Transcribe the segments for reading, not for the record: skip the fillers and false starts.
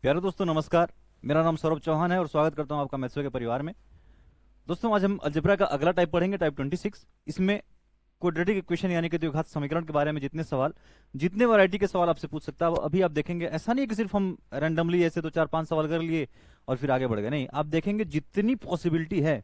प्यारे दोस्तों नमस्कार। मेरा नाम सौरभ चौहान है और स्वागत करता हूं आपका मैथ्स के परिवार में। दोस्तों आज हम अलजेब्रा का अगला टाइप पढ़ेंगे, टाइप 26। इसमें क्वाड्रेटिक इक्वेशन यानी कि द्विघात समीकरण के बारे में जितने सवाल, जितने वैरायटी के सवाल आपसे पूछ सकता है वो अभी आप देखेंगे। ऐसा नहीं है कि सिर्फ हम रैंडमली ऐसे 2 4 5 सवाल कर लिए और फिर आगे बढ़ गए, नहीं, आप देखेंगे जितनी पॉसिबिलिटी है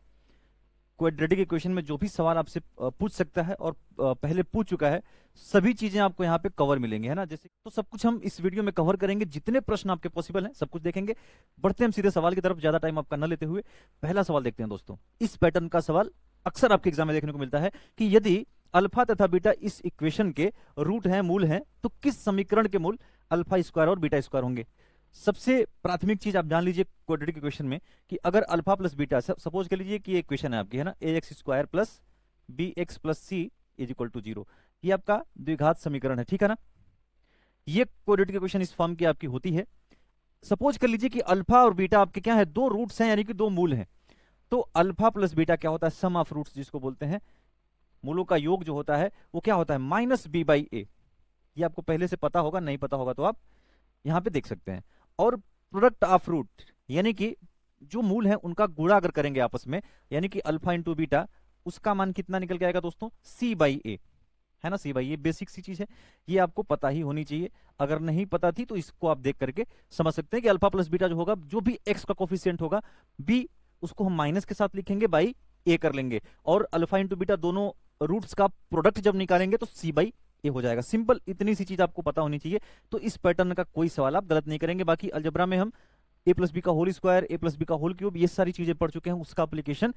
क्वाड्रेटिक इक्वेशन में, जो भी सवाल आपसे पूछ सकता है और पहले पूछ चुका है, सभी चीजें आपको यहाँ पे कवर मिलेंगी, है ना। जैसे तो सब कुछ हम इस वीडियो में कवर करेंगे, जितने प्रश्न आपके पॉसिबल हैं सब कुछ देखेंगे। बढ़ते हैं हम सीधे सवाल की तरफ, ज्यादा टाइम आपका न लेते हुए। पहला सवाल देखते हैं दोस्तों। इस पैटर्न का सवाल अक्सर आपके एग्जाम में देखने को मिलता है कि यदि अल्फा तथा बीटा इस इक्वेशन के रूट हैं, मूल हैं, तो किस समीकरण के मूल अल्फा स्क्वायर और बीटा स्क्वायर होंगे। सबसे प्राथमिक चीज आप जान लीजिए क्वाड्रेटिक इक्वेशन में कि अगर अल्फा प्लस बीटा, सपोज कर लीजिए कि इक्वेशन है आपकी, है ना, a x square plus b x plus c is equal to 0, ये आपका द्विघात समीकरण है, ठीक है ना। ये क्वाड्रेटिक इक्वेशन इस फॉर्म की आपकी होती है। सपोज कर लीजिए कि अल्फा और बीटा आपके क्या है, दो रूट्स हैं, यानी कि दो मूल हैं। तो अल्फा प्लस बीटा क्या होता है, सम ऑफ रूट्स जिसको बोलते हैं, मूलों का योग जो होता है वो क्या होता है, माइनस बी बाई ए। ये आपको पहले से पता होगा, नहीं पता होगा तो आप यहां पे देख सकते हैं। और प्रोडक्ट ऑफ रूट यानी कि जो मूल हैं उनका गुणा अगर करेंगे आपस में, यानी कि अल्फा इंटू बीटा, उसका मान कितना निकल के आएगा दोस्तों, सी बाई ए, है ना। सी बाई ए बेसिक सी चीज है, ये आपको पता ही होनी चाहिए। अगर नहीं पता थी तो इसको आप देख करके समझ सकते हैं कि अल्फा प्लस बीटा जो होगा, जो भी एक्स का कोफिशिएंट होगा, बी उसको हम माइनस के साथ लिखेंगे, बाई ए कर लेंगे, और अल्फा इंटू बीटा दोनों रूट्स का प्रोडक्ट जब निकालेंगे तो सी बाई ए हो जाएगा। सिंपल इतनी सी चीज आपको पता होनी चाहिए, तो इस पैटर्न का कोई सवाल आप गलत नहीं करेंगे। बाकी अलजेब्रा में हम ए प्लस बी का होल स्क्वायर, ए प्लस बी का होल क्यूब, ये सारी चीजें पढ़ चुके हैं, उसका एप्लीकेशन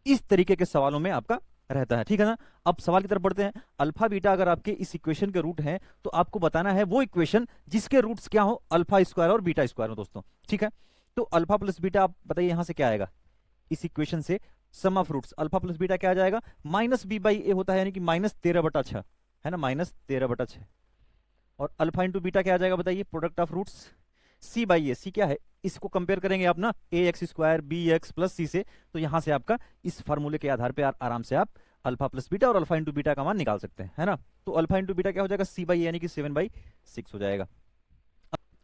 इस तरीके के सवालों में आपका रहता है, ठीक है ना। अब सवाल की तरफ बढ़ते हैं। अल्फा बीटा अगर आपके इस इक्वेशन के रूट हैं तो आपको बताना है वो इक्वेशन जिसके रूट्स क्या हो, अल्फा स्क्वायर और बीटा स्क्वायर हो दोस्तों, ठीक है। तो अल्फा प्लस बीटा आप बताइए यहां से क्या आएगा, इस इक्वेशन से sum of roots alpha plus beta क्या आ जाएगा, माइनस बी बाई ए होता है, यानी कि -13/6, है ना, -13/6। और अल्फा इंटू बीटा क्या आ जाएगा बताइए, product of roots C by ए। सी क्या है, इसको कंपेयर करेंगे आप ना a x square B x plus सी से, तो यहां से आपका इस फार्मूले के आधार पर आराम से आप अल्फा प्लस बीटा और अल्फा इंटू बीटा का मान निकाल सकते हैं, है ना। तो अल्फा इंटू बीटा क्या हो जाएगा, सी बाई ए यानी कि 7/6 हो जाएगा।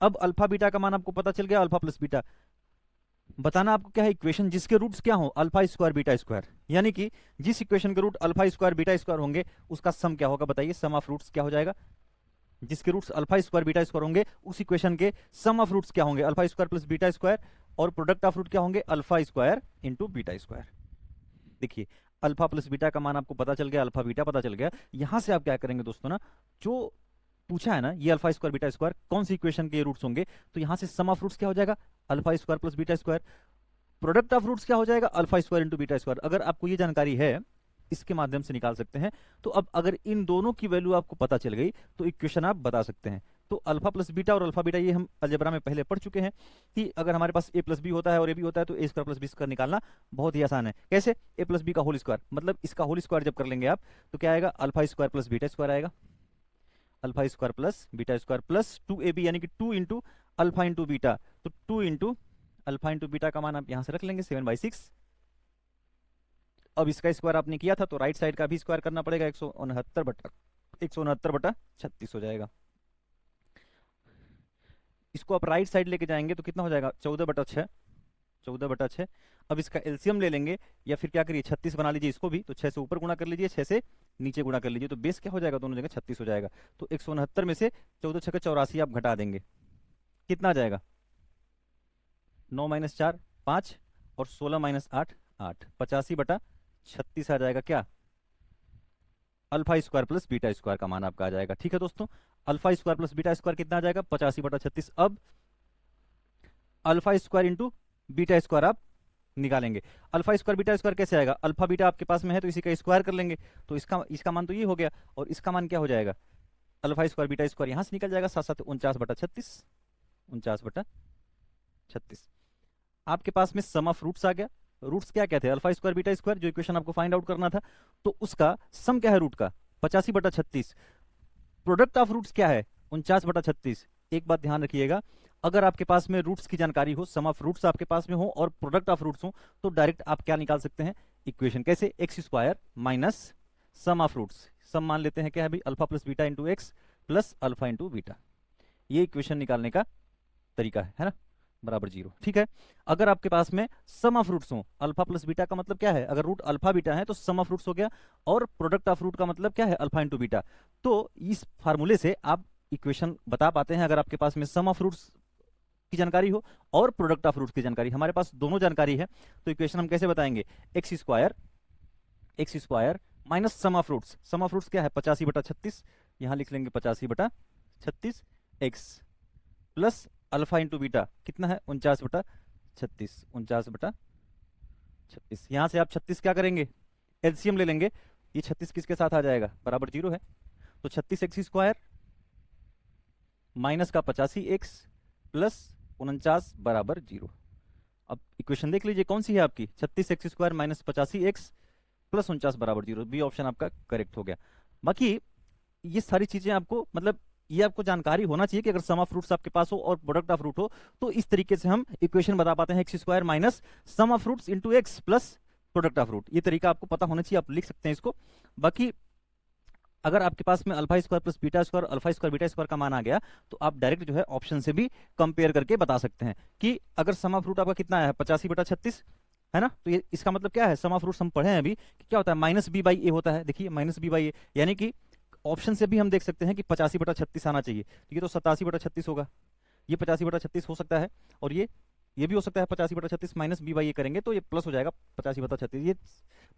अब अल्फा बीटा का मान आपको पता चल गया, अल्फा प्लस बीटा बताना आपको क्या है, इक्वेशन जिसके रूट्स क्या हो, अल्फा स्क्वायर बीटा स्क्वायर, यानी कि जिस इक्वेशन के root alpha square beta square होंगे उसका सम क्या होगा बताइए, सम ऑफ रूट्स क्या हो जाएगा, जिसके roots alpha square beta square होंगे उस इक्वेशन के सम ऑफ रूट्स क्या होंगे, alpha square plus beta square, और प्रोडक्ट ऑफ रूट क्या होंगे, alpha square into beta square. देखिए अल्फा प्लस बीटा का मान आपको पता चल गया, अल्फा बीटा पता चल गया। यहां से आप क्या करेंगे दोस्तों ना, जो पूछा है ना ये अल्फा स्क्वायर बीटा स्क्वायर कौन सी इक्वेशन के रूट्स होंगे, तो यहां से सम ऑफ रूट्स क्या हो जाएगा, alpha square plus beta square, product of roots क्या हो जाएगा, alpha square into beta square. अगर आपको ये जानकारी है इसके माध्यम से निकाल सकते हैं। तो अब अगर इन दोनों की वैल्यू आपको पता चल गई तो इक्वेशन आप बता सकते हैं। तो अल्फा प्लस बीटा और अल्फा बीटा ये हम अलजेब्रा में पहले पढ़ चुके हैं कि अगर हमारे पास ए प्लस बी होता है और ए बी होता है तो ए स्क्वायर प्लस बी स्क्वायर निकालना बहुत ही आसान है। कैसे, ए प्लस बी का होल स्क्वायर, मतलब इसका होल स्क्वायर जब कर लेंगे आप तो क्या आएगा, alpha square plus beta square आएगा, alpha square plus beta square plus 2ab यानी कि 2 इंटू अल्फा इंटू बीटा, तो 2 इंटू अल्फा इंटू बीटा का मान आप यहां से रख लेंगे 7/6। अब इसका स्क्वायर आपने किया था तो राइट साइड का भी स्क्वायर करना पड़ेगा, 169/36 हो जाएगा। इसको आप राइट साइड लेके जाएंगे तो कितना हो जाएगा, 14/6, 14/6। अब इसका एलसीएम ले लेंगे या फिर क्या करिए 36 बना लीजिए इसको भी, तो 6 से ऊपर गुणा कर लीजिए, 6 से नीचे गुणा कर लीजिए, तो बेस क्या हो जाएगा, दोनों जगह 36 हो जाएगा। तो 169 में से 14 छक्के 84 आप घटा देंगे, कितना आ जाएगा, 9 - 4 5 और 16 - 8 8, 85/36 आ जाएगा क्या, alpha square plus beta square का मान आपका आ जाएगा। ठीक है दोस्तों, alpha square plus beta square कितना आ जाएगा, 85/36। अब alpha square into beta square आप निकालेंगे। अल्फा स्क्वायर बीटा स्क्वायर कैसे आएगा, अल्फा बीटा आपके पास में है तो इसी का स्क्वायर कर लेंगे, तो इसका मान तो ये हो गया, और इसका मान क्या हो जाएगा, अल्फा स्क्वायर बीटा स्क्वायर यहां से निकल जाएगा, 7 - 7 49/36, 49/36। आपके पास में सम ऑफ रूट्स आ गया। रूट्स क्या क्या थे, अल्फा स्क्वायर बीटा स्क्वायर, जो इक्वेशन आपको फाइंड आउट करना था, तो उसका सम क्या है रूट का, 85/36। प्रोडक्ट ऑफ रूट्स क्या है, 49/36। एक बात ध्यान रखिएगा, अगर आपके पास में रूट्स की जानकारी हो, सम ऑफ रूट्स आपके पास में हो और प्रोडक्ट ऑफ रूट्स हो, तो डायरेक्ट आप क्या निकाल सकते हैं इक्वेशन, कैसे, x square minus sum of roots, sum मान लेते हैं क्या है भाई, alpha plus beta into x plus alpha into beta. ये इक्वेशन निकालने का तरीका है ना। बराबर 0। ठीक है, अगर आपके पास में सम ऑफ रूट्स हो, अल्फा प्लस बीटा का मतलब क्या है, अगर रूट अल्फा बीटा है तो सम ऑफ रूट्स हो गया, और प्रोडक्ट ऑफ रूट का मतलब क्या है, अल्फा इंटू बीटा। तो इस फार्मूले से आप इक्वेशन बता पाते हैं अगर आपके पास में सम ऑफ रूट्स की जानकारी हो और प्रोडक्ट ऑफ रूट्स की जानकारी। हमारे पास दोनों जानकारी है, तो इक्वेशन हम कैसे बताएंगे, X square minus sum of roots. Sum of roots क्या है, 85/36, यहां लिख लेंगे 85/36 X plus alpha into beta कितना है, 49/36, 49/36। यहां से आप 36 क्या करेंगे, एलसीएम ले लेंगे, ये 36 किसके साथ आ जाएगा, बराबर 0 है। तो 36 एक्स स्क्वायर माइनस का 85 एक्स प्लस 49 बराबर 0। अब इक्वेशन देख लीजिए कौन सी है आपकी, 36 x square minus 85 x plus 49 बराबर 0। बी ऑप्शन आपका करेक्ट हो गया। बाकी ये सारी चीजें आपको मतलब ये आपको जानकारी होना चाहिए कि अगर सम ऑफ रूट्स आपके पास हो और प्रोडक्ट ऑफ रूट हो तो इस तरीके से हम इक्वेशन बता पाते हैं, X square minus sum of roots into x plus product of root. ये तरीका आपको पता होना चाहिए, आप लिख सकते हैं इसको। बाकी अगर आपके पास में alpha square plus beta square, alpha square beta square का मान आ गया तो आप डायरेक्ट जो है ऑप्शन से भी कंपेयर करके बता सकते हैं कि अगर सम ऑफ रूट आपका कितना आया है, 85/36 है ना, तो ये इसका मतलब क्या है, सम ऑफ रूट्स हम पढ़े हैं अभी कि क्या होता है, माइनस बी बाई ए होता है। देखिए माइनस बी बाई ए, यानी कि ऑप्शन से भी हम देख सकते हैं कि 85/36 आना चाहिए, तो ये तो 87/36 होगा, ये 85/36 हो सकता है, और ये भी हो सकता है 85/36 माइनस बी बाई ए करेंगे तो ये प्लस हो जाएगा 85/36, ये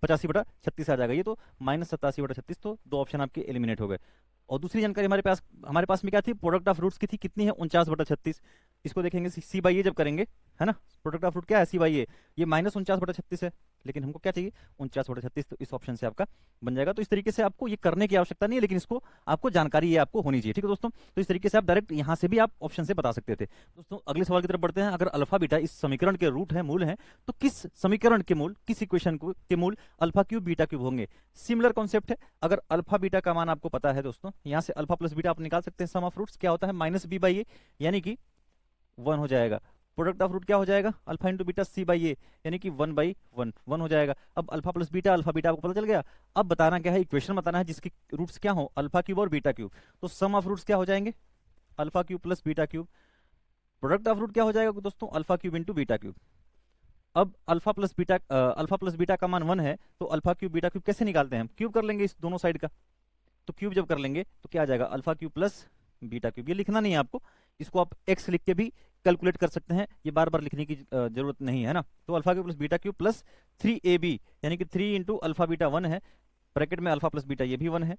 85/36 आ जाएगा, ये तो माइनस 87/36। तो दो ऑप्शन आपके एलिमिनेट हो गए। और दूसरी जानकारी हमारे पास में क्या थी, प्रोडक्ट ऑफ रूट्स की थी, कितनी है, 49/36। इसको देखेंगे सी बाई ए जब करेंगे, है ना, प्रोडक्ट ऑफ रूट क्या है, सी बाई ए, ये माइनस 49/36 है, लेकिन हमको क्या चाहिए, 49/36, तो इस ऑप्शन से आपका बन जाएगा। तो इस तरीके से आपको ये करने की आवश्यकता नहीं है, लेकिन इसको आपको जानकारी ये आपको होनी चाहिए। ठीक है दोस्तों, तो इस तरीके से आप डायरेक्ट यहाँ से भी आप ऑप्शन से बता सकते थे। दोस्तों अगले सवाल की तरफ बढ़ते हैं। अगर अल्फा बीटा इस समीकरण के रूट है, मूल है, तो किस समीकरण के मूल, किस इक्वेशन के मूल अल्फा क्यूब बीटा क्यूब होंगे। सिमिलर कॉन्सेप्ट है, अगर अल्फा बीटा का मान आपको पता है दोस्तों, यहाँ से अल्फा प्लस बीटा आप निकाल सकते हैं। सम ऑफ रूट्स क्या होता है, माइनस बी बाई ए, यानी कि 1 हो जाएगा। प्रोडक्ट ऑफ रूट क्या हो जाएगा, alpha into beta c by a, यानी कि 1/1 हो जाएगा। अब alpha plus beta, alpha beta आपको पता चल गया। अब बताना क्या है, इक्वेशन बताना है जिसकी रूट्स क्या हो, अल्फा क्यूब और बीटा क्यूब। तो सम ऑफ रूट्स क्या हो जाएंगे, alpha cube plus beta cube. Product of root क्या हो जाएगा दोस्तों, alpha cube into beta cube. अब अल्फा प्लस बीटा का मान 1 है, तो अल्फा क्यूब बीटा क्यूब कैसे निकालते हैं, हम क्यूब कर लेंगे इस दोनों साइड का। तो क्यूब जब कर लेंगे तो क्या आ जाएगा, alpha cube plus beta cube. ये लिखना नहीं है आपको, इसको आप एक्स लिख के भी कैलकुलेट कर सकते हैं, ये बार बार लिखने की जरूरत नहीं है ना। तो alpha cube plus beta cube plus 3ab, यानी कि 3 इंटू अल्फा बीटा 1 है, ब्रैकेट में अल्फा प्लस बीटा ये भी 1 है,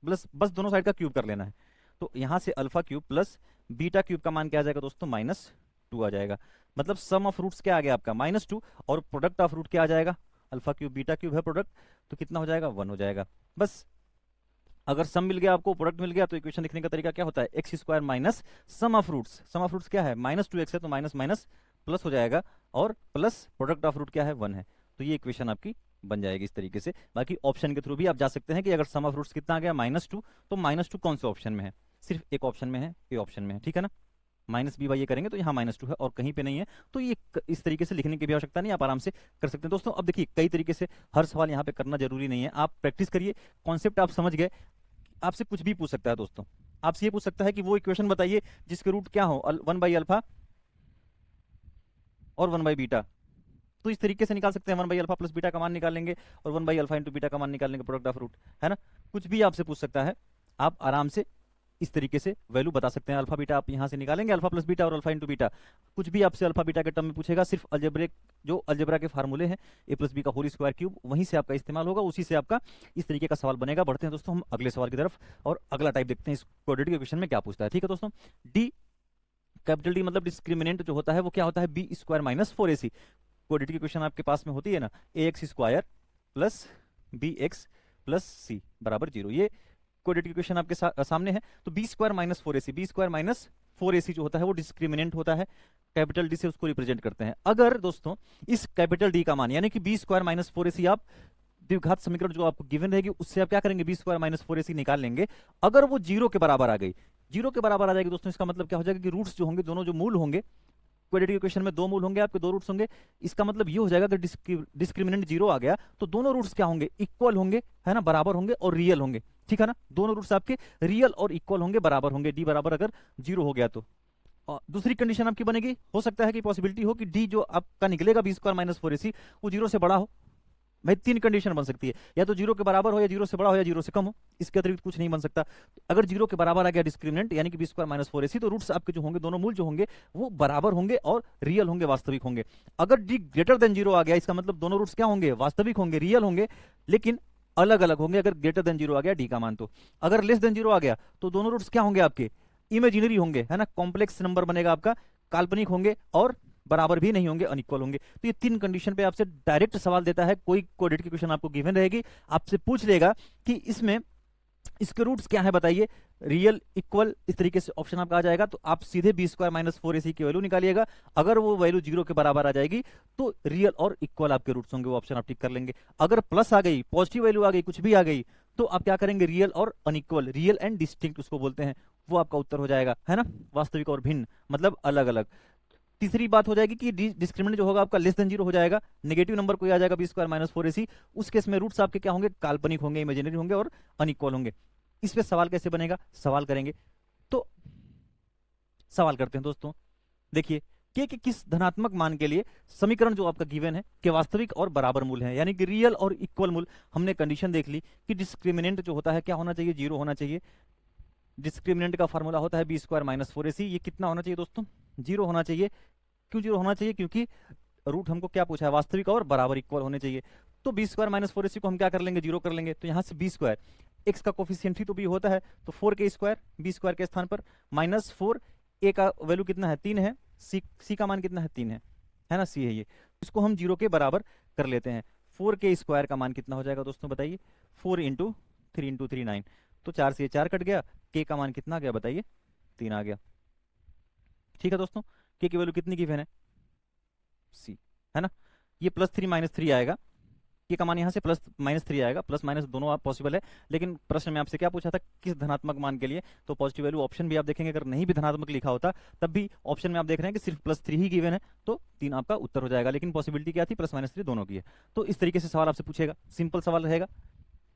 प्लस बस दोनों साइड का क्यूब कर लेना है। तो यहां से alpha cube plus beta cube का मान क्या आ जाएगा दोस्तों, -2 आ जाएगा। मतलब सम ऑफ रूट्स क्या आ गया आपका, -2, और प्रोडक्ट ऑफ रूट क्या आ जाएगा, अल्फा क्यूब बीटा क्यूब है प्रोडक्ट, तो कितना हो जाएगा, 1 हो जाएगा। बस अगर सम मिल गया आपको, प्रोडक्ट मिल गया, तो इक्वेशन लिखने का तरीका क्या होता है, X square minus sum of roots. Sum of roots क्या है, -2x है, तो माइनस माइनस प्लस हो जाएगा, और प्लस प्रोडक्ट ऑफ रूट क्या है, 1 है। तो ये इक्वेशन आपकी बन जाएगी इस तरीके से। बाकी ऑप्शन के थ्रू भी आप जा सकते हैं कि अगर सम ऑफ रूट्स कितना आ गया, -2, तो -2 कौन से ऑप्शन में है, सिर्फ एक ऑप्शन में है, ए ऑप्शन में है, ठीक है ना। माइनस बी बाई ये करेंगे तो यहाँ -2 है और कहीं पे नहीं है, तो ये इस तरीके से लिखने की भी आवश्यकता नहीं, आप आराम से कर सकते हैं। दोस्तों अब देखिए कई तरीके से हर सवाल यहाँ पे करना जरूरी नहीं है, आप प्रैक्टिस करिए, कॉन्सेप्ट आप समझ गए। आपसे कुछ भी पूछ सकता है दोस्तों, आपसे ये पूछ सकता है कि वो इक्वेशन बताइए जिसके रूट क्या हो, 1/अल्फा और 1/बीटा। तो इस तरीके से निकाल सकते हैं, 1/अल्फा प्लस बीटा का मान निकाल लेंगे और 1/अल्फा इंटू बीटा का मान निकाल लेंगे, प्रोडक्ट ऑफ रूट, है ना। कुछ भी आपसे पूछ सकता है, आप आराम से इस तरीके से वैल्यू बता सकते हैं। अल्फा बीटा आप यहां से निकालेंगे, अल्फा प्लस बीटा और अल्फा इंटू बीटा। कुछ भी आपसे अल्फा बीटा के टर्म में पूछेगा, सिर्फ अलजेब्रा के फार्मूले हैं, ए प्लस बी का होल स्क्वायर क्यूब, वहीं से आपका इस्तेमाल होगा, उसी से आपका इस तरीके का सवाल बनेगा। बढ़ते हैं दोस्तों हम अगले सवाल की तरफ, और अगला टाइप देखते हैं इस क्वाड्रेटिक इक्वेशन में क्या पूछता है। ठीक है दोस्तों, डी, कैपिटल डी मतलब डिस्क्रिमिनेंट जो होता है वो क्या होता है, B square minus 4ac। Quadratic equation आपके पास में होती है ना, ax square plus bx plus c बराबर 0। ये क्वाड्रेटिक इक्वेशन आपके सामने है। तो बी स्क्वायर माइनस 4ac जो होता है वो डिस्क्रिमिनेंट होता है, कैपिटल डी से उसको रिप्रेजेंट करते हैं। अगर दोस्तों इस कैपिटल डी का मान यानी कि बी स्क्वायर माइनस 4ac, आप द्विघात समीकरण जो आपको गिवन रहेगी उससे आप क्या करेंगे, बी स्क्वायर माइनस 4ac निकाल लेंगे। अगर वो 0 के बराबर आ गई, 0 के बराबर आ जाएगी दोस्तों, इसका मतलब क्या हो जाएगा कि रूट्स जो होंगे, दोनों जो मूल होंगे, क्वाड्रेटिक इक्वेशन में 2 मूल होंगे आपके, 2 रूट्स होंगे। इसका मतलब ये हो जाएगा कि डिस्क्रिमिनेंट 0 आ गया तो दोनों रूट्स क्या होंगे, इक्वल होंगे, है ना, बराबर होंगे और रियल होंगे, ठीक है ना। दोनों रूट्स आपके रियल और इक्वल होंगे, बराबर होंगे, डी बराबर अगर 0 हो गया तो और दूसरी कंडीशन आपकी बनेगी, हो सकता है कि पॉसिबिलिटी हो कि डी जो आपका निकलेगा B square minus four AC वो जीरो से बड़ा हो। भाई तीन कंडीशन बन सकती है, या तो जीरो के बराबर हो, या जीरो से बड़ा हो, या जीरो से कम हो, इसके अतिरिक्त कुछ नहीं बन सकता। अगर जीरो के बराबर आ गया डिस्क्रिमिनेंट यानी कि B square minus four AC, तो रूट्स आपके जो होंगे दोनों मूल जो होंगे वो बराबर होंगे और रियल होंगे, वास्तविक होंगे। अगर डी ग्रेटर देन जीरो आ गया, इसका मतलब दोनों रूट्स क्या होंगे, वास्तविक होंगे, रियल होंगे, लेकिन अलग अलग होंगे। अगर ग्रेटर देन जीरो आ गया डी का मान, तो अगर लेस देन जीरो आ गया तो दोनों रूट्स क्या होंगे आपके, इमेजिनरी होंगे, है ना, कॉम्प्लेक्स नंबर बनेगा आपका, काल्पनिक होंगे और बराबर भी नहीं होंगे, अनइक्वल होंगे। तो ये तीन कंडीशन पे आपसे डायरेक्ट सवाल देता है, कोई कोऑर्डिनेट की क्वेश्चन आपको गिवन रहेगी, आपसे पूछ लेगा कि इसमें इसके रूट्स क्या है बताइए, रियल, इक्वल, इस तरीके से ऑप्शन आपका आ जाएगा, तो आप सीधे B square minus four AC की वैल्यू निकालिएगा। अगर वो वैल्यू जीरो के बराबर आ जाएगी तो रियल और इक्वल आपके रूट्स होंगे, वो ऑप्शन आप टिक कर लेंगे। अगर प्लस आ गई, पॉजिटिव वैल्यू आ गई, कुछ भी आ गई, तो आप क्या करेंगे, रियल और अनइक्वल, रियल एंड डिस्टिंक्ट उसको बोलते हैं, वो आपका उत्तर हो जाएगा, है ना, वास्तविक और भिन्न, मतलब अलग अलग। तीसरी बात हो जाएगी कि डिस्क्रिमिनेंट जो होगा आपका लेस देन जीरो हो जाएगा, नेगेटिव नंबर कोई आ जाएगा B square minus four AC, उस केस में रूट्स आपके क्या होंगे, काल्पनिक होंगे, इमेजिनरी होंगे और अनइक्वल होंगे। इस पे सवाल कैसे बनेगा, सवाल करेंगे, तो सवाल करते हैं दोस्तों। देखिए के किस धनात्मक मान के लिए समीकरण जो आपका गिवन है कि वास्तविक और बराबर मूल है, यानी कि रियल और इक्वल मूल, हमने कंडीशन देख ली कि डिस्क्रिमिनेंट जो होता है क्या होना चाहिए, जीरो होना चाहिए। डिस्क्रिमिनेंट का फार्मूला होता है B square minus four AC, ये कितना होना चाहिए दोस्तों, जीरो होना चाहिए। क्यों जीरो होना चाहिए, क्योंकि रूट हमको क्या पूछा है, वास्तविक और बराबर इक्वल होने चाहिए। तो B square minus four AC को हम क्या कर लेंगे, जीरो कर लेंगे। तो यहाँ से बी स्क्वायर, एक्स का कोफिशिएंट ही तो बी होता है, तो फोर के स्क्वायर बी स्क्वायर के स्थान पर माइनस फोर, ए का वैल्यू कितना है, तीन है, सी का मान कितना है, तीन है ना, सी है ये, इसको हम जीरो के बराबर कर लेते हैं। फोर के स्क्वायर का मान कितना हो जाएगा दोस्तों बताइए, फोर इंटू थ्री 9, तो चार से ये चार कट गया, के का मान कितना आ गया बताइए, तीन आ गया। ठीक है दोस्तों, के की वैल्यू कितनी गिवन है, सी, है ना। ये प्लस थ्री माइनस थ्री आएगा, के का मान यहाँ से प्लस माइनस थ्री आएगा, प्लस माइनस दोनों आप पॉसिबल है, लेकिन प्रश्न में आपसे क्या पूछा था, किस धनात्मक मान के लिए, तो पॉजिटिव वैल्यू ऑप्शन भी आप देखेंगे, अगर नहीं भी धनात्मक लिखा होता तब भी ऑप्शन में आप देख रहे हैं कि सिर्फ प्लस थ्री ही गिवन है, तो तीन आपका उत्तर हो जाएगा, लेकिन पॉसिबिलिटी क्या थी, प्लस माइनस थ्री दोनों की है। तो इस तरीके से सवाल आपसे पूछेगा, सिंपल सवाल रहेगा,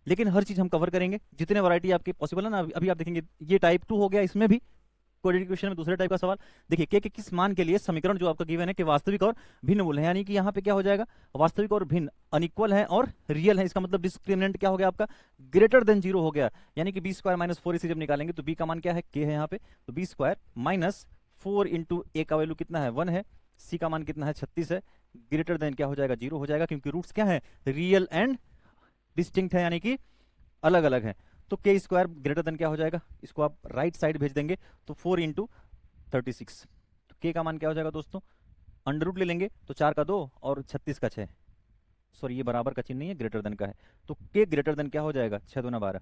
लेकिन हर चीज हम कवर करेंगे, जितने वैरायटी आपके पॉसिबल है ना। अभी आप देखेंगे ये टाइप टू हो गया, इसमें भी कोऑर्डिनेट क्वेश्चन में दूसरे टाइप का सवाल। देखिए के किस मान के लिए समीकरण जो आपका गिवन है कि वास्तविक और भिन्न मूल है, यानी कि यहाँ पे क्या हो जाएगा, वास्तविक और भिन्न, अनइक्वल है और रियल है, इसका मतलब डिस्क्रिमिनेंट क्या हो गया आपका, ग्रेटर देन जीरो हो गया, यानी कि बी स्क्वायर माइनस फोर इसे जब निकालेंगे तो बी का मान क्या है, के है यहाँ पे, तो B square minus four into ए का वैल्यू कितना है, वन है, सी का मान कितना है, 36 है, ग्रेटर देन क्या हो जाएगा, जीरो हो जाएगा, क्योंकि रूट्स क्या है, रियल एंड डिस्टिंक्ट है, यानी कि अलग अलग है। तो के स्क्वायर ग्रेटर देन क्या हो जाएगा, इसको आप राइट साइड भेज देंगे, तो फोर इंटू 36, तो के का मान क्या हो जाएगा दोस्तों, अंडर रूट ले लेंगे, तो चार का दो और 36 का 6, सॉरी ये बराबर का चिन्ह नहीं है, ग्रेटर देन का है, तो के ग्रेटर देन क्या हो जाएगा, 6 दूना 12।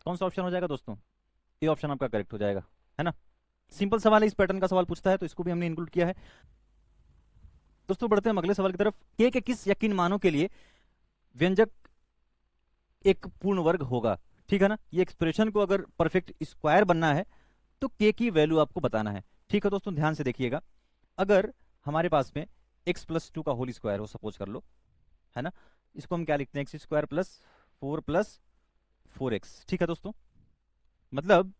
कौन सा ऑप्शन हो जाएगा दोस्तों, ये ऑप्शन आपका करेक्ट हो जाएगा, है ना। सिंपल सवाल है, इस पैटर्न का सवाल पूछता है तो इसको भी हमने इंक्लूड किया है। दोस्तों बढ़ते हैं अगले सवाल की तरफ, के किस या किन मानों के लिए व्यंजक एक पूर्ण वर्ग होगा, ठीक है ना। ये एक्सप्रेशन को अगर परफेक्ट स्क्वायर बनना है तो के की वैल्यू आपको बताना है, ठीक है दोस्तों, ध्यान से देखिएगा। अगर हमारे पास में x प्लस टू का होल स्क्वायर हो, सपोज कर लो, है ना, इसको हम क्या लिखते हैं, X square plus four x, ठीक है दोस्तों। मतलब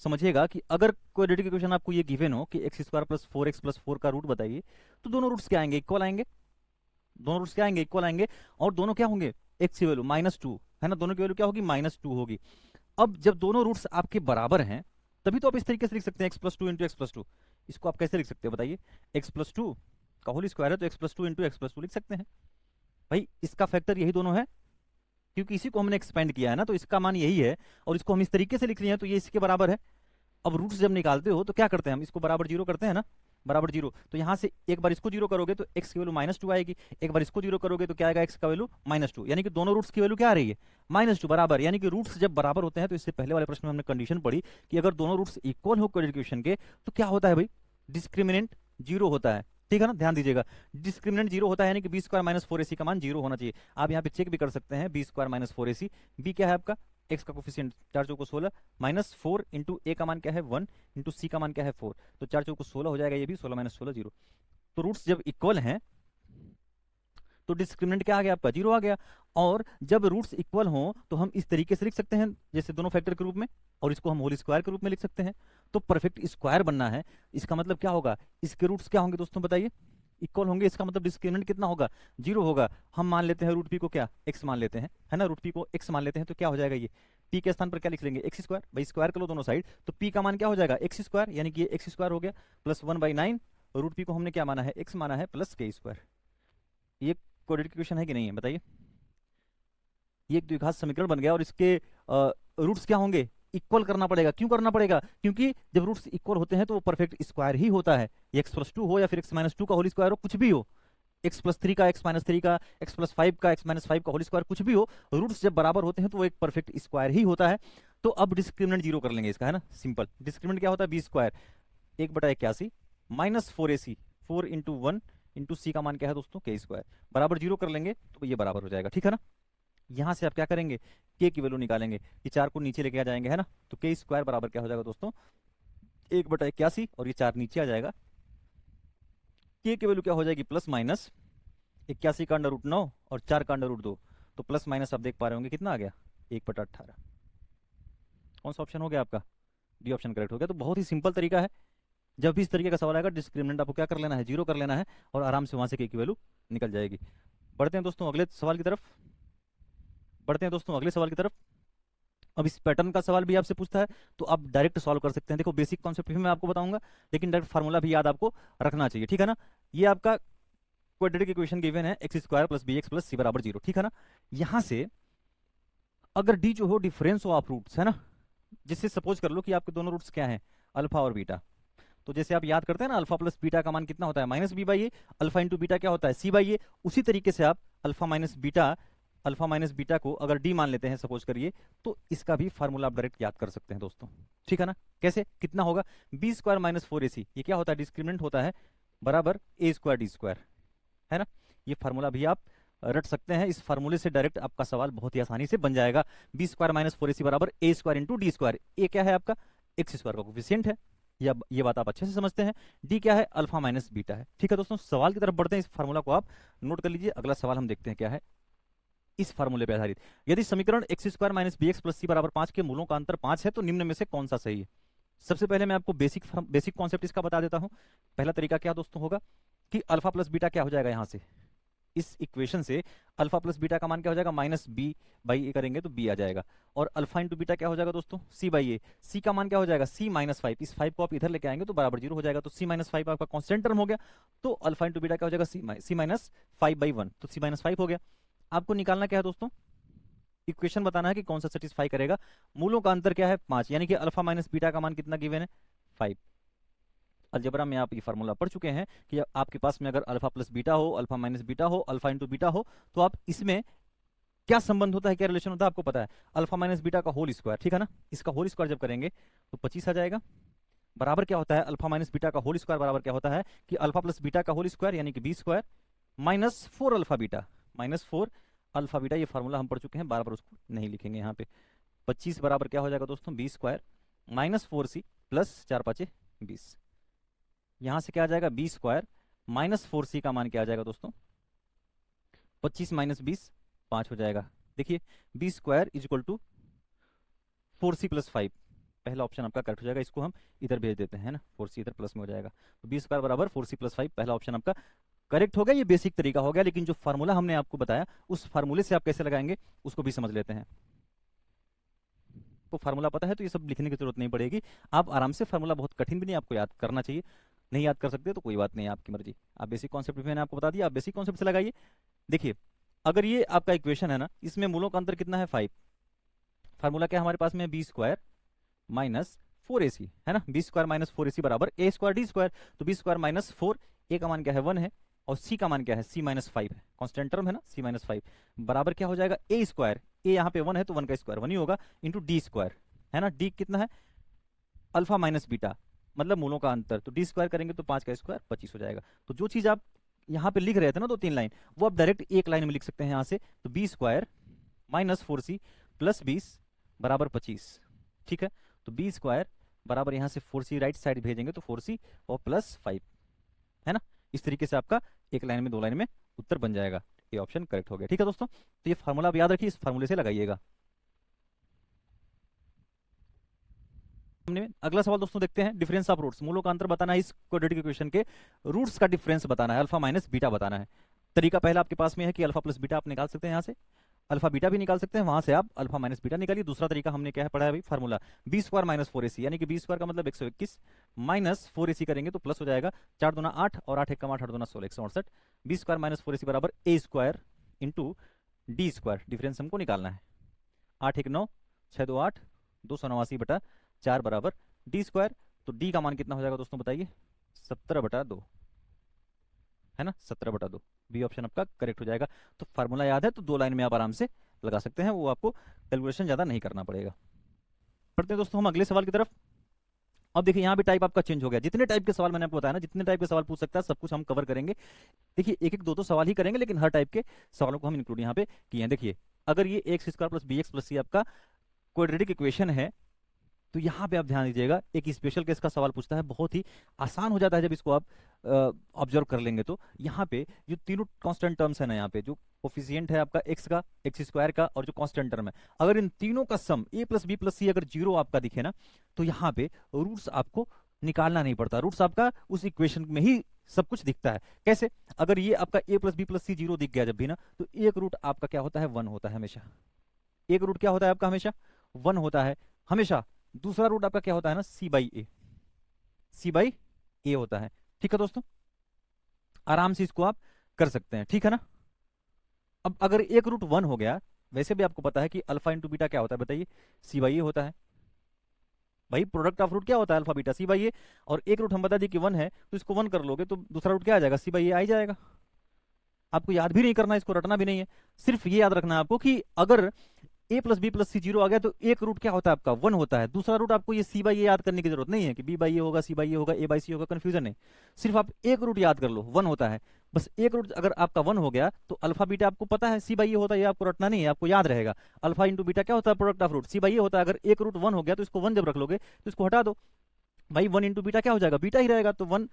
समझिएगा कि अगर क्वाड्रेटिक इक्वेशन आपको ये गिवन हो कि x square plus four x plus four का रूट बताइए, तो दोनों रूट्स क्या आएंगे, इक्वल आएंगे, दोनों रूट्स क्या आएंगे, इक्वल आएंगे, और दोनों क्या होंगे, एक्स की वैल्यू माइनस टू, है ना, दोनों की वैल्यू क्या होगी, माइनस टू होगी। अब जब दोनों रूट्स आपके बराबर हैं तभी तो आप इस तरीके से लिख सकते हैं, x plus two into x plus two. इसको आप कैसे लिख सकते हैं बताइए, एक्स प्लस टू का होल स्क्वायर है तो x plus two into x plus two लिख सकते हैं। भाई इसका फैक्टर यही दोनों है, क्योंकि इसी को हमने एक्सपेंड किया है ना, तो इसका मान यही है, और इसको हम इस तरीके से लिख रहे हैं तो ये इसके बराबर है। अब रूट्स जब निकालते हो तो क्या करते हैं हम, इसको बराबर जीरो करते हैं ना, बराबर जीरो, तो यहाँ से एक बार इसको जीरो करोगे तो एक्स की वैल्यू माइनस टू आएगी, एक बार इसको जीरो करोगे तो क्या आएगा, एक्स का वैल्यू माइनस टू, यानी कि दोनों रूट्स की वैल्यू क्या आ रही है, माइनस टू, बराबर। यानी कि रूट्स जब बराबर होते हैं तो इससे पहले वाले प्रश्न में हमने कंडीशन पढ़ी कि अगर दोनों रूट्स इक्वल हो क्वाड्रेटिक इक्वेशन के तो क्या होता है भाई, डिस्क्रिमिनेंट जीरो होता है, ठीक है ना, ध्यान दीजिएगा, डिस्क्रिमिनेंट जीरो होता है, यानी कि B square minus four AC का मान जीरो होना चाहिए। आप यहाँ पे चेक भी कर सकते हैं, B square minus four AC, B क्या है आपका, एक्स का कोफिशिएंट चार चौको 16 माइनस फोर इंटू ए का मान क्या है 1 इंटू सी का मान क्या है 4, तो चार चौको 16 हो जाएगा, ये भी 16 माइनस 16 जीरो। तो रूट्स जब इक्वल हैं तो डिस्क्रिमिनेंट क्या आ गया आपका, 0 आ गया। और जब रूट्स इक्वल हों तो हम इस तरीके से लिख सकते हैं, जैसे दोनों फैक्टर के रूप में, और इसको हम होल स्क्वायर के रूप में लिख सकते हैं। तो परफेक्ट स्क्वायर बनना है, इसका मतलब क्या होगा, इसके रूट्स क्या होंगे दोस्तों बताइए, इक्वल होंगे। इसका मतलब डिस्क्रिमिनेंट कितना होगा, 0 होगा। हम मान लेते हैं रूट पी को क्या, x मान लेते हैं, है ना, रूट पी को x मान लेते हैं, तो क्या हो जाएगा ये, p के स्थान पर क्या लिख लेंगे, एक्स स्क्वायर। भाई स्क्वायर कर लो दोनों साइड, तो p का मान क्या हो जाएगा, एक्स स्क्वायर, यानी कि ये एक्स स्क्वायर हो गया प्लस 1/9, रूट पी को हमने क्या माना है, x माना है, प्लस के स्क्वायर। ये कोऑर्डिनेट इक्वेशन है कि नहीं है बताइए, ये एक द्विघात समीकरण बन गया। और इसके रूट्स क्या होंगे, इक्वल करना पड़ेगा। क्यों करना पड़ेगा, क्योंकि जब रूट्स इक्वल होते हैं तो वो परफेक्ट स्क्वायर ही होता है। x+2 हो या फिर x-2 का होल स्क्वायर हो, कुछ भी हो, x+3 का, x-3 का, x+5 का, x-5 का होल स्क्वायर, कुछ भी हो, रूट्स जब बराबर होते हैं तो वो एक परफेक्ट स्क्वायर ही होता है। तो अब डिस्क्रिमिनेंट 0 कर लेंगे इसका, है ना, सिंपल। डिस्क्रिमिनेंट क्या होता है, b² 1/81 minus 4ac, 4 into 1 into सी का मान क्या है दोस्तों, के स्क्वायर, बराबर 0 कर लेंगे तो ये बराबर हो जाएगा, ठीक है ना। यहां से आप क्या करेंगे, के की वैल्यू निकालेंगे, ये 4 को नीचे लेके आ जाएंगे, है ना, तो के स्क्वायर बराबर क्या हो जाएगा दोस्तों, 1/81, और ये 4 नीचे आ जाएगा। के की वैल्यू क्या हो जाएगी, प्लस माइनस 81 का √9 और 4 का √2, तो प्लस माइनस आप देख पा रहे होंगे कितना आ गया, 1/18। कौन सा ऑप्शन हो गया आपका, डी ऑप्शन करेक्ट हो गया। तो बहुत ही सिंपल तरीका है, जब भी इस तरीके का सवाल आएगा डिस्क्रिमिनेंट आपको क्या कर लेना है, 0 कर लेना है, और आराम से वहां से के की वैल्यू निकल जाएगी। बढ़ते हैं दोस्तों अगले सवाल की तरफ, बढ़ते हैं दोस्तों अगले सवाल की तरफ। अब इस पैटर्न का सवाल भी आपसे पूछता है तो आप डायरेक्ट सॉल्व कर सकते हैं। देखो बेसिक कॉन्सेप्ट भी मैं आपको बताऊंगा, लेकिन डायरेक्ट फार्मूला भी याद आपको रखना चाहिए, ठीक है ना। ये आपका क्वाड्रेटिक इक्वेशन गिवन है, x² + bx + c = 0, ठीक है ना। यहां से अगर d जो हो डिफरेंस हो ऑफ रूट्स, है ना, जिससे सपोज कर लो कि आपके दोनों रूट्स क्या हैं, अल्फा और बीटा। तो जैसे आप याद करते हैं ना, अल्फा प्लस बीटा का मान कितना होता है, -b/a, अल्फा इंटू बीटा क्या होता है, c/a। उसी तरीके से आप अल्फा माइनस बीटा को अगर d मान लेते हैं सपोज करिए, तो इसका भी फार्मूला आप डायरेक्ट याद कर सकते हैं दोस्तों, ठीक है ना। कैसे, कितना होगा, b² - 4ac, ये क्या होता है, डिस्क्रिमिनेंट होता है, बराबर a² d², है ना। ये फार्मूला भी आप रट सकते हैं, इस फार्मूले से डायरेक्ट आपका सवाल बहुत ही आसानी से बन जाएगा। b² - 4ac बराबर a² इंटू d²। a क्या है आपका, x² का कोफिशिएंट है, या ये बात आप अच्छे से समझते हैं। डी क्या है, अल्फा माइनस बीटा है, ठीक है दोस्तों। सवाल की तरफ बढ़ते हैं, इस फार्मूला को आप नोट कर लीजिए। अगला सवाल हम देखते हैं क्या है, इस फार्मूले पर आधारित यदि समीकरण x² - bx + c = 5 के मूलों का अंतर 5 है तो निम्न में से कौन सा सही है। सबसे पहले मैं आपको बेसिक कॉन्सेप्ट इसका बता देता हूं। पहला तरीका क्या दोस्तों होगा कि अल्फा प्लस बीटा क्या हो जाएगा, यहां से इस इक्वेशन से अल्फा प्लस बीटा का मान क्या हो जाएगा, -b/a करेंगे तो b आ जाएगा। और अल्फा इंटू बीटा क्या हो जाएगा दोस्तों, c/a। c का मान क्या हो जाएगा, c-5। इस 5 को आप इधर लेके आएंगे तो बराबर 0 हो जाएगा, तो c-5 आपका कांस्टेंट टर्म हो गया। तो अल्फा इंटू बीटा क्या हो जाएगा, c-5/1, तो c-5 हो गया। आपको निकालना क्या है दोस्तों, इक्वेशन बताना है कि कौन सा सेटिस्फाई करेगा। मूलों का अंतर क्या है, 5, यानी कि अल्फा माइनस बीटा का मान कितना गिवन है, 5। अलजेब्रा में आप ये फार्मूला पढ़ चुके हैं कि आपके पास में अगर अल्फा प्लस बीटा हो, अल्फा माइनस बीटा हो, अल्फा इंटू बीटा हो, तो आप इसमें क्या संबंध होता है, क्या रिलेशन होता है आपको पता है, अल्फा माइनस बीटा का होल स्क्वायर, ठीक है ना। इसका होल स्क्वायर जब करेंगे तो 25 आ जाएगा। बराबर क्या होता है, अल्फा माइनस बीटा का होल स्क्वायर बराबर क्या होता है कि अल्फा प्लस बीटा का होल स्क्वायर, यानी कि b² -4 alpha beta, -4 alpha beta. ये फार्मूला हम पढ़ चुके हैं, बार बार उसको नहीं लिखेंगे यहाँ पे। 25 बराबर क्या हो जाएगा दोस्तों, b² -4c + 4 × 5 = 20। यहां से क्या आ जाएगा, b² -4c का मान क्या आ जाएगा दोस्तों, 25 - 20 5 हो जाएगा। देखिए b² = 4c + 5, पहला ऑप्शन आपका करेक्ट हो जाएगा। इसको हम इधर भेज देते हैं ना, 4c इधर प्लस में हो जाएगा, तो b² = 4c + 5, पहला ऑप्शन आपका करेक्ट हो गया। ये बेसिक तरीका हो गया, लेकिन जो फार्मूला हमने आपको बताया उस फार्मूले से आप कैसे लगाएंगे उसको भी समझ लेते हैं। आपको फार्मूला पता है तो ये सब लिखने की जरूरत नहीं पड़ेगी, आप आराम से, फार्मूला बहुत कठिन भी नहीं, आपको याद करना चाहिए। नहीं याद कर सकते तो कोई बात नहीं, आपकी मर्जी। आप बेसिक कॉन्सेप्ट भी मैंने आपको बता दिया, आप बेसिक कॉन्सेप्ट से लगाइए। देखिए अगर ये आपका इक्वेशन है ना, इसमें मूलों का अंतर कितना है, 5। फार्मूला क्या है हमारे पास में, b² - 4ac, है ना। b² - 4ac बराबर a² d²। तो b² -4, a का मान क्या है, 1 है, और c का मान क्या है, c-5 है, कांस्टेंट टर्म है ना, c-5 बराबर क्या हो जाएगा, a², a यहाँ पे 1 है तो 1 का स्क्वायर 1 ही होगा, इंटू d², है ना। d कितना है, अल्फा माइनस बीटा, मतलब मूलों का अंतर, तो d² करेंगे तो 5 का स्क्वायर 25 हो जाएगा। तो जो चीज आप यहाँ पे लिख रहे थे ना 2-3 लाइन, वो आप डायरेक्ट एक लाइन में लिख सकते हैं यहाँ से। तो b² -4c + 20 बराबर 25, ठीक है। तो b² बराबर यहाँ से 4c राइट साइड भेजेंगे तो 4c और +5, है ना। इस तरीके से आपका एक लाइन में, 2 लाइन में उत्तर बन जाएगा। ये ऑप्शन करेक्ट हो गया। ठीक है दोस्तों, तो ये फार्मूला आप याद रखिए, इस फार्मूले से लगाइएगा। हमने अगला सवाल दोस्तों देखते हैं, डिफरेंस ऑफ रूट्स, मूलों का अंतर बताना है, इस क्वाड्रेटिक इक्वेशन के रूट्स का डिफरेंस बताना है, अल्फा माइनस बीटा बताना है। तरीका पहला आपके पास में है कि अल्फा प्लस बीटा आप निकाल सकते हैं, यहाँ से अल्फा बीटा भी निकाल सकते हैं, वहां से आप अल्फा माइनस बीटा निकालिए। दूसरा तरीका हमने क्या है पढ़ा है अभी, formula B square minus 4ac, यानी कि बी स्क्वायर का मतलब 121 माइनस 4ac करेंगे तो प्लस हो जाएगा, 4 दूना 8 और 8 एक 8 दूना 16, 168। बी स्क्वायर माइनस 4ac बराबर a square into d square, difference हमको निकालना है। 8 एक 9, 6 2 8, 289 बटा 4 बराबर डी स्क्वायर। तो डी का मान कितना हो जाएगा दोस्तों बताइए, 17/2 है ना, 17/2। बी ऑप्शन आपका करेक्ट हो जाएगा। तो फार्मूला याद है तो 2 लाइन में आप आराम से लगा सकते हैं, वो आपको कैलकुलेशन ज्यादा नहीं करना पड़ेगा। पढ़ते हैं दोस्तों हम अगले सवाल की तरफ। अब देखिए यहाँ भी टाइप आपका चेंज हो गया, जितने टाइप के सवाल मैंने आपको बताया ना, जितने टाइप के सवाल पूछ सकता है सब कुछ हम कवर करेंगे। देखिए एक एक दो दो सवाल ही करेंगे, लेकिन हर टाइप के सवालों को हम इंक्लूड यहाँ पे किए हैं। देखिए अगर ये x square plus b x plus c आपका क्वाड्रेटिक इक्वेशन है, तो यहाँ पे आप ध्यान दीजिएगा, एक स्पेशल केस का सवाल पूछता है, बहुत ही आसान हो जाता है जब इसको आप ऑब्जर्व कर लेंगे। तो यहाँ पे जो तीनों कांस्टेंट टर्म्स है ना, यहाँ पे जो कोफिशिएंट है आपका एक्स का, एक्स स्क्वायर का, और जो कांस्टेंट टर्म है, अगर इन तीनों का सम ए प्लस बी प्लस सी अगर 0 आपका दिखे ना, तो यहाँ पे रूट्स आपको निकालना नहीं पड़ता, रूट्स आपका उस इक्वेशन में ही सब कुछ दिखता है। कैसे, अगर ये आपका ए प्लस बी प्लस सी 0 दिख गया जब भी ना, तो एक रूट आपका क्या होता है, 1 होता है हमेशा। एक रूट क्या होता है आपका हमेशा, 1 होता है हमेशा। दूसरा रूट आपका क्या होता है ना, सी by A, C by a होता है। ठीक है दोस्तों, आराम से इसको आप कर सकते हैं, ठीक है ना। अब अगर एक रूट 1 हो गया, वैसे भी आपको पता है कि अल्फा इंटू बीटा क्या होता है बताइए, सी बाई ए होता है। भाई प्रोडक्ट ऑफ रूट क्या होता है, अल्फा बीटा सी बाई ए, और एक रूट हम बता दिए कि 1 है, तो इसको 1 कर लोगे तो दूसरा रूट क्या आ जाएगा, सी बाई ए आ ही जाएगा। आपको याद भी नहीं करना, इसको रटना भी नहीं है, सिर्फ ये याद रखना है आपको कि अगर ए प्लस बी प्लस सी 0 आ गया तो एक रूट क्या होता है आपका, 1 होता है। दूसरा रूट आपको ये सी बाई ए याद करने की जरूरत नहीं है कि बी बाई ए होगा, सी बाई ए होगा, ए बाई सी होगा, कंफ्यूजन नहीं। सिर्फ आप एक रूट याद कर लो, 1 होता है, बस एक रूट अगर आपका 1 हो गया तो अल्फा बीटा आपको पता है सी बाई ए होता है, ये आपको रटना नहीं है, आपको याद रहेगा। अल्फा इंटू बीटा क्या होता है, product of root, c by a होता है। अगर एक रूट 1 हो गया तो इसको 1 जब रख लोगे तो इसको हटा दो, भाई 1 इंटू बीटा क्या हो जाएगा, बीटा ही रहेगा, तो 1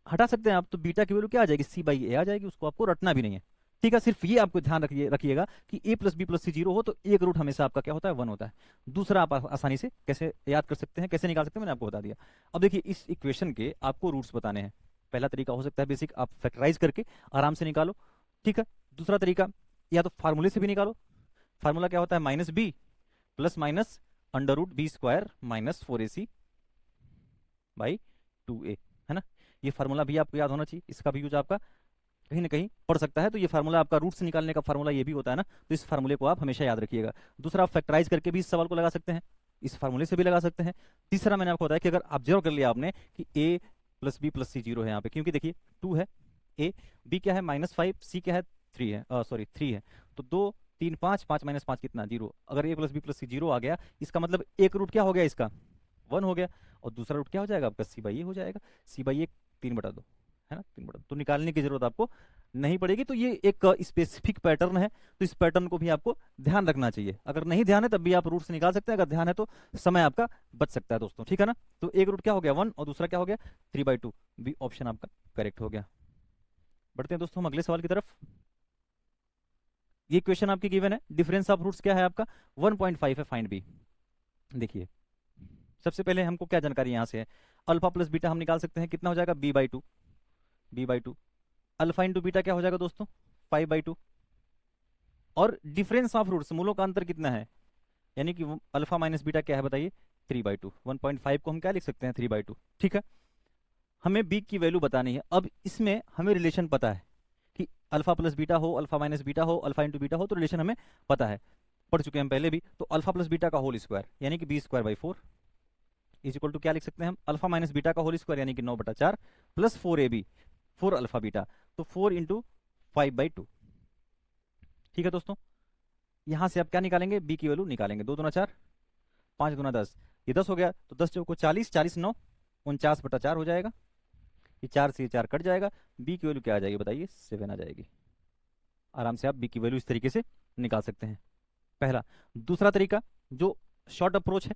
हटा सकते हैं आप, तो बीटा की वैल्यू क्या आ जाएगी, सी बाई ए आ जाएगी, उसको आपको रटना भी नहीं है। ठीक है, सिर्फ ये आपको ध्यान रखिएगा कि ए प्लस बी प्लस सी 0 हो तो एक रूट हमेशा आपका क्या होता है, 1 होता है। दूसरा आप आसानी से कैसे याद कर सकते हैं, कैसे निकाल सकते हैं, मैंने आपको बता दिया। अब देखिए इस इक्वेशन के आपको रूट्स बताने हैं। पहला तरीका हो सकता है बेसिक, आप फैक्टराइज करके आराम से निकालो, ठीक है। दूसरा तरीका या तो फार्मूले से भी निकालो। फार्मूला क्या होता है, minus B plus minus under root B square minus 4ac by 2a, है ना। ये फार्मूला भी आपको याद होना चाहिए, इसका भी यूज आपका कहीं ना कहीं पड़ सकता है। तो ये फार्मूला आपका रूट्स निकालने का फार्मूला ये भी होता है ना, तो इस फार्मूले को आप हमेशा याद रखिएगा। दूसरा आप फैक्टराइज करके भी इस सवाल को लगा सकते हैं, इस फार्मूले से भी लगा सकते हैं। तीसरा मैंने आपको बताया कि अगर ऑब्जर्व कर लिया आपने कि a प्लस बी प्लस सी 0 है यहाँ पे, क्योंकि देखिए 2 है, a b क्या है -5, c क्या है 3 है, सॉरी 3 है, तो 2 3 5, 5 माइनस 5 कितना 0। अगर a प्लस बी प्लस सी 0 आ गया, इसका मतलब एक रूट क्या हो गया इसका, 1 हो गया, और दूसरा रूट क्या हो जाएगा आपका, सी बाई ए हो जाएगा। सी बाई ए 3/2 है ना, 3/2, तो निकालने की जरूरत आपको नहीं पड़ेगी। तो ये एक स्पेसिफिक पैटर्न है, तो इस पैटर्न को भी आपको ध्यान रखना चाहिए। अगर नहीं ध्यान है तब भी आप रूट से निकाल सकते हैं, अगर ध्यान है तो समय आपका बच सकता है दोस्तों, ठीक है ना। तो एक रूट क्या हो गया 1, और दूसरा क्या हो गया 3/2, बी ऑप्शन आपका करेक्ट हो गया। बढ़ते हैं दोस्तों हम अगले सवाल की तरफ। ये क्वेश्चन आपकी गिवन है, डिफरेंस ऑफ रूट्स क्या है आपका 1.5 है, फाइंड बी। देखिए सबसे पहले हमको क्या जानकारी यहाँ से है, अल्फा प्लस बीटा हम निकाल सकते हैं, कितना हो जाएगा b/2, b/2। Alpha into beta क्या हो जाएगा दोस्तों 5/2, और डिफरेंस ऑफ रूट्स, मूलों का अंतर कितना है, यानी कि अल्फा माइनस बीटा क्या है बताइए 3/2। 1.5 को हम क्या लिख सकते हैं 3/2, ठीक है। हमें b की वैल्यू बतानी है। अब इसमें हमें रिलेशन पता है कि अल्फा प्लस बीटा हो, अल्फा माइनस बीटा हो, अल्फा इंटू बीटा हो, तो रिलेशन हमें पता है, पढ़ चुके हैं हम पहले भी। तो अल्फा प्लस बीटा का होल स्क्वायर यानी कि b²/4 इज इक्वल टू क्या लिख सकते हैं हम, अल्फा माइनस बीटा का होल स्क्वायर यानी कि 9/4 प्लस 4ab, 4 अल्फा बीटा, तो 4 इंटू 5/2। ठीक है दोस्तों, यहां से आप क्या निकालेंगे, b की वैल्यू निकालेंगे, 2 दूना 4, 5 दूना 10, ये 10 हो गया, तो 10 चौको 40, 40 9 49/4 हो जाएगा। ये 4 से 4 कट जाएगा, b की वैल्यू क्या आ जाएगी बताइए 7 आ जाएगी। आराम से आप b की वैल्यू इस तरीके से निकाल सकते हैं, पहला। दूसरा तरीका जो शॉर्ट अप्रोच है,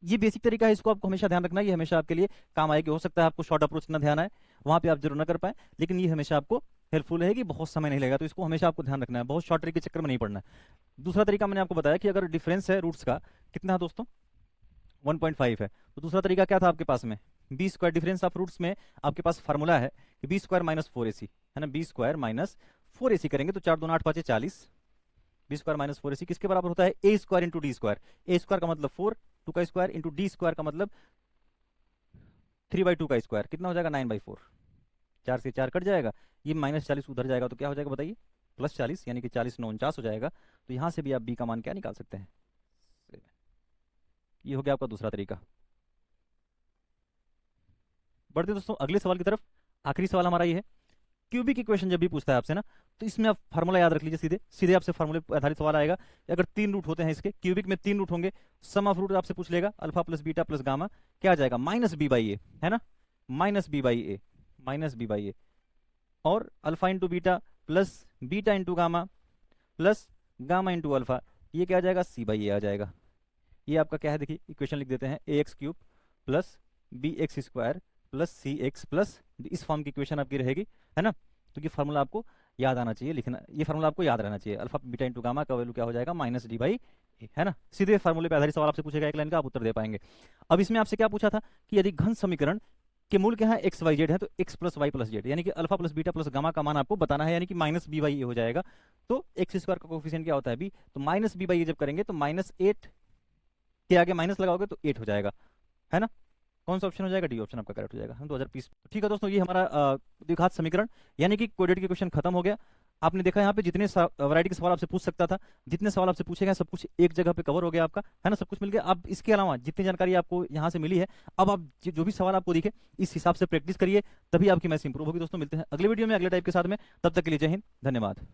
ये बेसिक तरीका है, इसको आपको हमेशा ध्यान रखना है, ये हमेशा आपके लिए काम आएगी। हो सकता है आपको शॉर्ट अप्रोच ना ध्यान आए, वहां पे आप जरूर ना कर पाए, लेकिन ये हमेशा आपको हेल्पफुल है कि बहुत समय नहीं लगेगा, तो इसको हमेशा आपको ध्यान रखना है, बहुत शॉर्ट ट्रिक के चक्कर में नहीं पड़ना है। दूसरा तरीका मैंने आपको बताया कि अगर डिफरेंस है रूट्स का कितना है दोस्तों, 1.5 है, तो दूसरा तरीका क्या था आपके पास में, B square, difference of roots में आपके पास फार्मूला है कि बी स्क्वायर माइनस 4ac है ना, बी स्क्वायर माइनस 4ac करेंगे तो 4 दूना 8 5 40, बी स्क्वायर माइनस 4ac किसके बराबर होता है, ए स्क्वायर इंटू डी स्क्वायर, ए स्क्वायर का मतलब 4, 2 का स्क्वायर इंटू डी स्क्वायर का मतलब 3/2 का स्क्वायर, कितना हो जाएगा 9/4, 4 से 4 कट जाएगा, ये -40 उधर जाएगा तो क्या हो जाएगा बताइए, +40, यानी कि 40 9 49 हो जाएगा। तो यहाँ से भी आप बी का मान क्या निकाल सकते हैं, ये हो गया आपका दूसरा तरीका। बढ़ते हैं दोस्तों अगले सवाल की तरफ। आखिरी सवाल हमारा ये है, क्यूबिक इक्वेशन जब भी पूछता है आपसे ना, तो इसमें आप फार्मूला याद रख लीजिए, सीधे सीधे आपसे फार्मूले पर आधारित सवाल आएगा कि अगर 3 रूट होते हैं इसके, क्यूबिक में 3 रूट होंगे, सम ऑफ रूट आपसे पूछ लेगा, alpha plus beta plus gamma क्या आ जाएगा, -b/a है ना, -b/a, -b/a, और alpha into beta plus beta into gamma plus gamma into alpha, ये क्या आ जाएगा, c/a आ जाएगा। ये आपका क्या है देखिए, इक्वेशन लिख देते हैं, ax³ plus bx² plus cx plus, इस फॉर्म की इक्वेशन आपकी रहेगी, है ना। तो ये फार्मूला आपको याद आना चाहिए, लिखना, ये फार्मूला आपको याद रहना चाहिए, अल्फा बीटा इंटू गामा का वैल्यू क्या हो जाएगा, -d/a, है ना। सीधे फार्मूले पे आधारित सवाल आपसे पूछेगा, एक लाइन का आप उत्तर दे पाएंगे। अब इसमें आपसे क्या पूछा था कि यदि घन समीकरण के मूल क्या है, एक्स वाई जेड है, तो x plus Y plus Z, यानी कि alpha plus beta plus gamma का मान आपको बताना है, यानी कि -b/a हो जाएगा। तो x² का कोफिशिएंट क्या होता है b, तो -b/a जब करेंगे तो -8 के आगे माइनस लगाओगे तो 8 हो जाएगा, है ना। कौन सा ऑप्शन हो जाएगा, डी ऑप्शन आपका करेक्ट हो जाएगा, हम 2020। ठीक है दोस्तों, ये हमारा द्विघात समीकरण यानी कि क्वाड्रेटिक इक्वेशन खत्म हो गया। आपने देखा यहाँ पे जितने वैरायटी के सवाल आपसे पूछ सकता था, जितने सवाल आपसे पूछे गए सब कुछ एक जगह पे कवर हो गया आपका, है ना, सब कुछ मिल गया। अब इसके अलावा जितनी जानकारी आपको यहाँ से मिली है, अब आप जो भी सवाल आपको दिखे इस हिसाब से प्रैक्टिस करिए, तभी आपकी मैथ्स इंप्रूव होगी। दोस्तों मिलते हैं अगले वीडियो में अगले टाइप के साथ में, तब तक के लिए जय हिंद, धन्यवाद।